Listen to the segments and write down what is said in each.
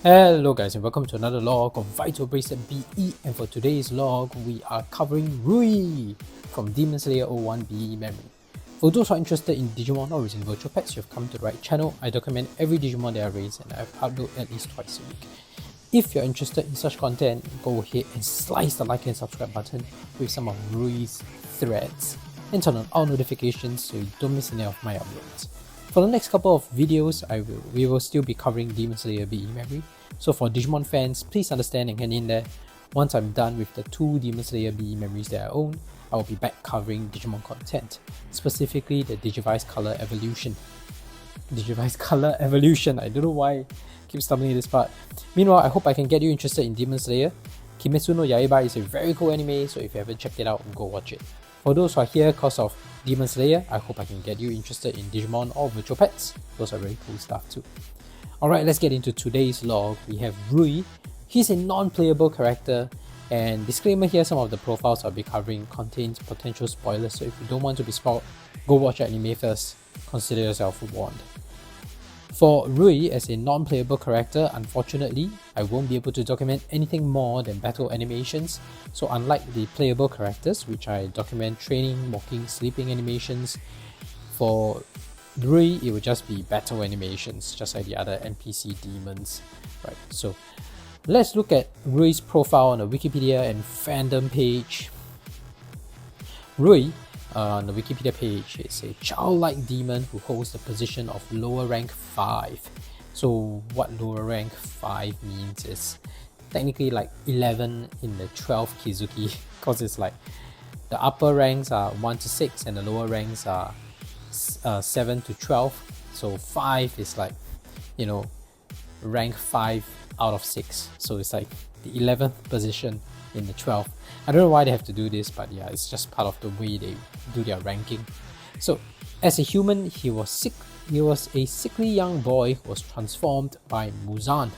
Hello guys and welcome to another log of Vital Bracelet BE, and for today's log we are covering RUI from Demon Slayer 01 BEMemory. For those who are interested in Digimon or raising virtual pets, you've come to the right channel. I document every Digimon that I raise and I upload at least twice a week. If you're interested in such content, go ahead and slice the like and subscribe button with some of RUI's threads and turn on all notifications so you don't miss any of my uploads. For the next couple of videos, we will still be covering Demon Slayer BEMemory. So for Digimon fans, please understand and hang in there. Once I'm done with the 2 Demon Slayer BEmemories that I own, I will be back covering Digimon content, specifically the Digivice Color Evolution. Digivice Color Evolution, I don't know why I keep stumbling this part. Meanwhile, I hope I can get you interested in Demon Slayer. Kimetsu no Yaiba is a very cool anime, so if you haven't checked it out, go watch it. For those who are here because of Demon Slayer, I hope I can get you interested in Digimon or virtual pets. Those are very cool stuff too. Alright, let's get into today's log. We have RUI. He's a non-playable character, and disclaimer here, some of the profiles I'll be covering contains potential spoilers, so if you don't want to be spoiled, go watch the anime first. Consider yourself warned. For RUI as a non-playable character, unfortunately, I won't be able to document anything more than battle animations. So unlike the playable characters, which I document training, walking, sleeping animations, for RUI it would just be battle animations, just like the other NPC demons. Right, so let's look at RUI's profile on the Wikipedia and fandom page. RUI on the Wikipedia page is a childlike demon who holds the position of lower rank 5. So what lower rank 5 means is technically like 11 in the 12 Kizuki, because it's like the upper ranks are 1 to 6 and the lower ranks are 7 to 12. So 5 is like, you know, rank 5 out of 6. So it's like the 11th position in the 12th. I don't know why they have to do this, but yeah, it's just part of the way they do their ranking. So as a human, he was a sickly young boy who was transformed by Muzan.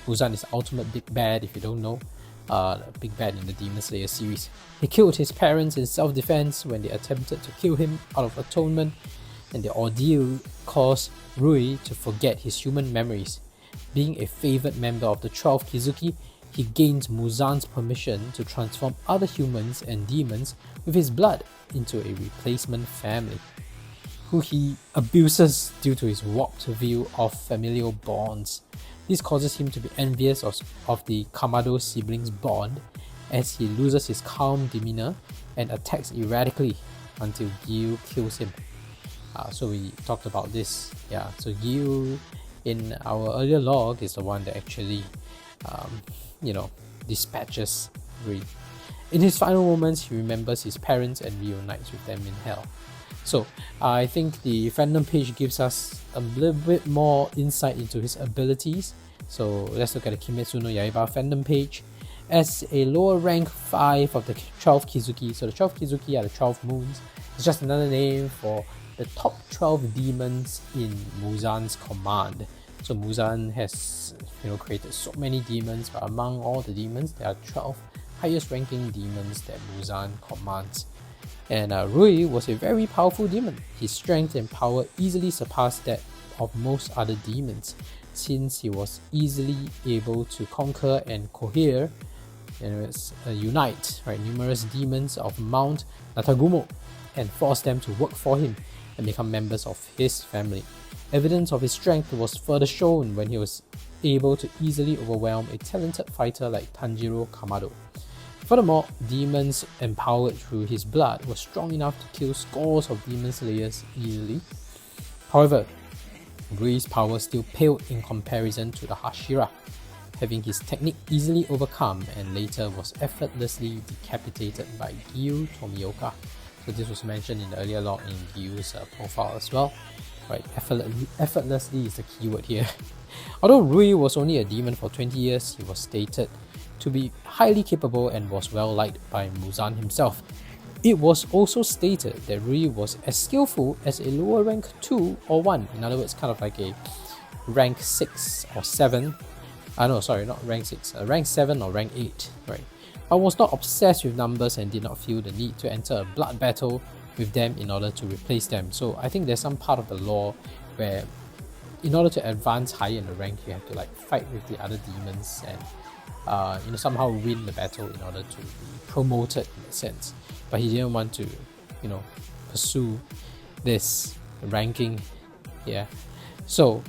Muzan is the ultimate big bad, if you don't know, the big bad in the Demon Slayer series. He killed his parents in self-defense when they attempted to kill him out of atonement, and the ordeal caused RUI to forget his human memories. Being a favored member of the 12 Kizuki, he gains Muzan's permission to transform other humans and demons with his blood into a replacement family, who he abuses due to his warped view of familial bonds. This causes him to be envious of the Kamado siblings' bond, as he loses his calm demeanor and attacks erratically until Gyu kills him. So we talked about this. Yeah, so Gyu in our earlier log is the one that actually dispatches RUI. In his final moments, he remembers his parents and reunites with them in hell. So I think the fandom page gives us a little bit more insight into his abilities. So let's look at the Kimetsu no Yaiba fandom page. As a lower rank 5 of the 12 Kizuki, so the 12 Kizuki are the 12 moons. It's just another name for the top 12 demons in Muzan's command. So Muzan has created so many demons, but among all the demons, there are 12 highest ranking demons that Muzan commands. And RUI was a very powerful demon. His strength and power easily surpassed that of most other demons, since he was easily able to conquer and cohere, unite numerous demons of Mount Natagumo and force them to work for him and become members of his family. Evidence of his strength was further shown when he was able to easily overwhelm a talented fighter like Tanjiro Kamado. Furthermore, demons empowered through his blood were strong enough to kill scores of demon slayers easily. However, RUI's power still paled in comparison to the Hashira, having his technique easily overcome and later was effortlessly decapitated by Gyu Tomioka. So this was mentioned in the earlier log in Gyu's profile as well. Right, effortlessly is the keyword here. Although RUI was only a demon for 20 years, he was stated to be highly capable and was well liked by Muzan himself. It was also stated that RUI was as skillful as a lower rank 2 or 1, in other words, kind of like a rank 6 or 7. Not rank 6, rank 7 or rank 8, right? But was not obsessed with numbers and did not feel the need to enter a blood battle with them in order to replace them. So I think there's some part of the lore where in order to advance higher in the rank, you have to like fight with the other demons and somehow win the battle in order to be promoted in a sense. But he didn't want to, pursue this ranking. Yeah. So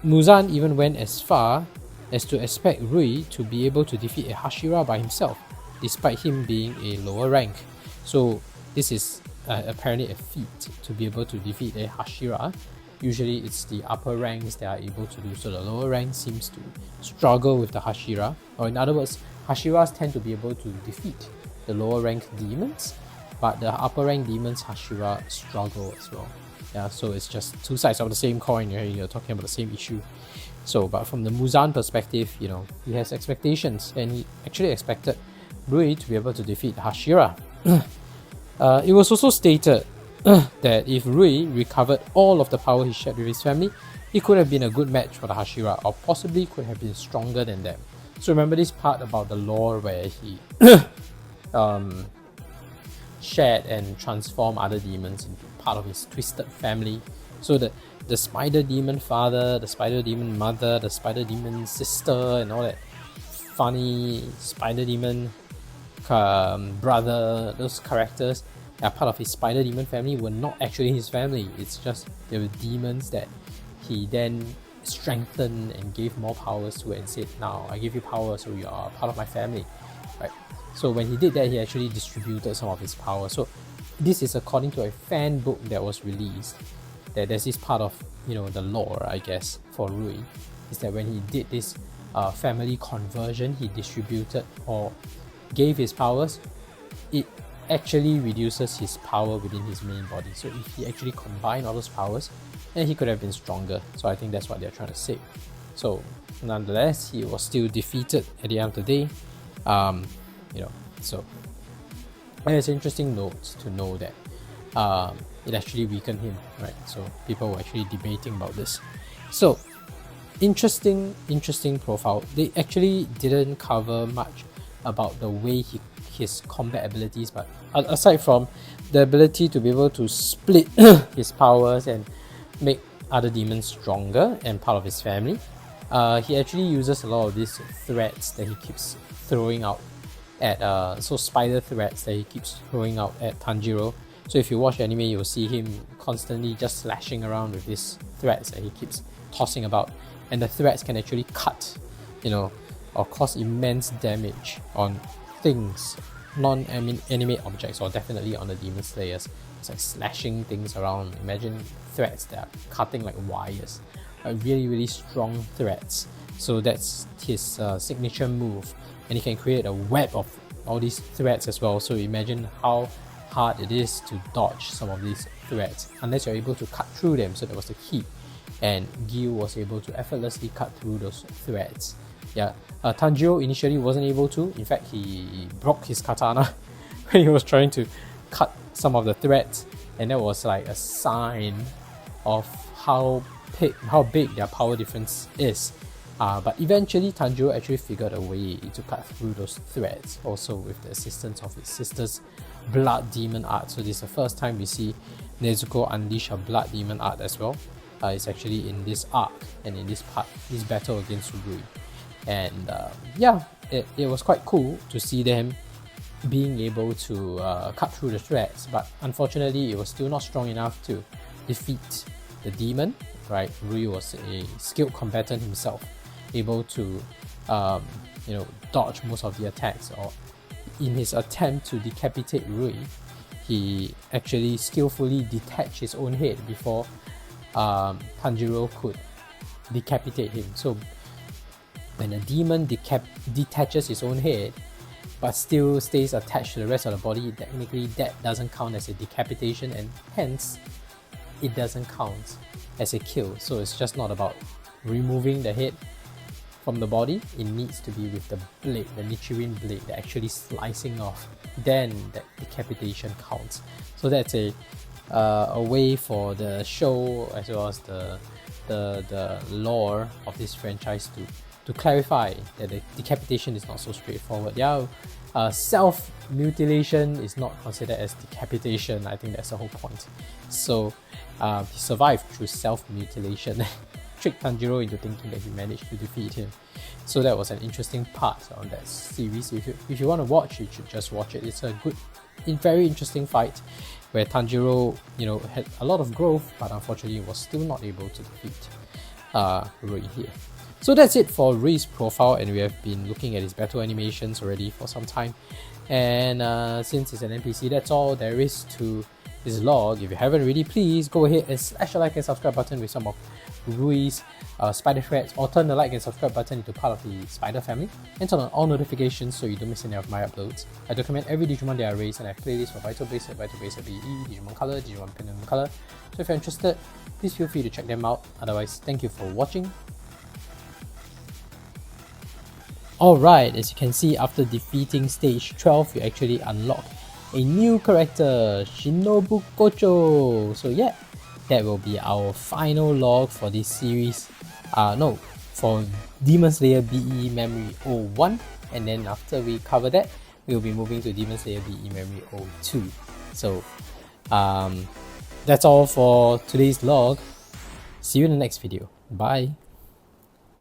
Muzan even went as far as to expect Rui to be able to defeat a Hashira by himself, despite him being a lower rank. So this is apparently a feat to be able to defeat a Hashira. Usually it's the upper ranks that are able to do so. The lower rank seems to struggle with the Hashira, or in other words, Hashiras tend to be able to defeat the lower rank demons, but the upper rank demons Hashira struggle as well. Yeah, so it's just two sides of the same coin. You're talking about the same issue. So, but from the Muzan perspective, he has expectations, and he actually expected Rui to be able to defeat Hashira. It was also stated that if Rui recovered all of the power he shared with his family, he could have been a good match for the Hashira, or possibly could have been stronger than them. So remember this part about the lore where he shared and transformed other demons into part of his twisted family. So the spider demon father, the spider demon mother, the spider demon sister, and all that funny spider demon brother, those characters that are part of his spider demon family were not actually his family. It's just they were demons that he then strengthened and gave more powers to, and said, now I give you power, so you are part of my family, right? So when he did that, he actually distributed some of his power. So this is according to a fan book that was released, that there's this part of the lore, I guess, for Rui, is that when he did this family conversion, he distributed or gave his powers, it actually reduces his power within his main body. So if he actually combined all those powers, then he could have been stronger. So I think that's what they're trying to say. So nonetheless, he was still defeated at the end of the day. So and it's an interesting note to know that it actually weakened him, right? So people were actually debating about this. So interesting profile. They actually didn't cover much about the way his combat abilities, but aside from the ability to be able to split his powers and make other demons stronger and part of his family, he actually uses a lot of these threats that he keeps throwing out at spider threats that he keeps throwing out at Tanjiro. So if you watch anime, you'll see him constantly just slashing around with these threats that he keeps tossing about, and the threats can actually cut, or cause immense damage on things, non-animate objects, or definitely on the demon slayers. It's like slashing things around. Imagine threats that are cutting like wires, really, really strong threats. So that's his signature move, and he can create a web of all these threats as well. So imagine how hard it is to dodge some of these threats unless you're able to cut through them. So that was the key, and Gil was able to effortlessly cut through those threats. Yeah, Tanjiro initially wasn't able to. In fact, he broke his katana when he was trying to cut some of the threads, and that was like a sign of how big their power difference is. But eventually Tanjiro actually figured a way to cut through those threads, also with the assistance of his sister's blood demon art. So this is the first time we see Nezuko unleash her blood demon art as well. It's actually in this arc and in this battle against Rui. And it was quite cool to see them being able to cut through the threads, but unfortunately it was still not strong enough to defeat the demon, right? Rui was a skilled combatant himself, able to dodge most of the attacks. Or in his attempt to decapitate Rui, he actually skillfully detached his own head before Tanjiro could decapitate him. So when a demon detaches his own head but still stays attached to the rest of the body, technically that doesn't count as a decapitation, and hence it doesn't count as a kill. So it's just not about removing the head from the body, it needs to be with the blade, the Nichirin blade, that actually slicing off, then that decapitation counts. So that's a way for the show as well as the lore of this franchise to clarify that the decapitation is not so straightforward. Yeah, self-mutilation is not considered as decapitation. I think that's the whole point. So he survived through self-mutilation. Tricked Tanjiro into thinking that he managed to defeat him. So that was an interesting part on that series. If you want to watch, you should just watch it. It's a good, very interesting fight where Tanjiro, had a lot of growth, but unfortunately was still not able to defeat RUI here. So that's it for RUI's profile, and we have been looking at his battle animations already for some time. And since it's an NPC, that's all there is to this log. If you haven't already, please go ahead and slash the like and subscribe button with some of RUI's spider threads, or turn the like and subscribe button into part of the spider family, and turn on all notifications so you don't miss any of my uploads. I document every Digimon that I raise, and I have playlists for Vital Bracelet, Vital Bracelet BE, Digimon Color, Digimon Pendulum Color. So if you're interested, please feel free to check them out. Otherwise, thank you for watching. Alright, as you can see, after defeating stage 12, you actually unlock a new character, Shinobu Kocho. So yeah, that will be our final log for this series. For Demon Slayer BEMemory 01, and then after we cover that, we'll be moving to Demon Slayer BEMemory 02. So that's all for today's log. See you in the next video. Bye.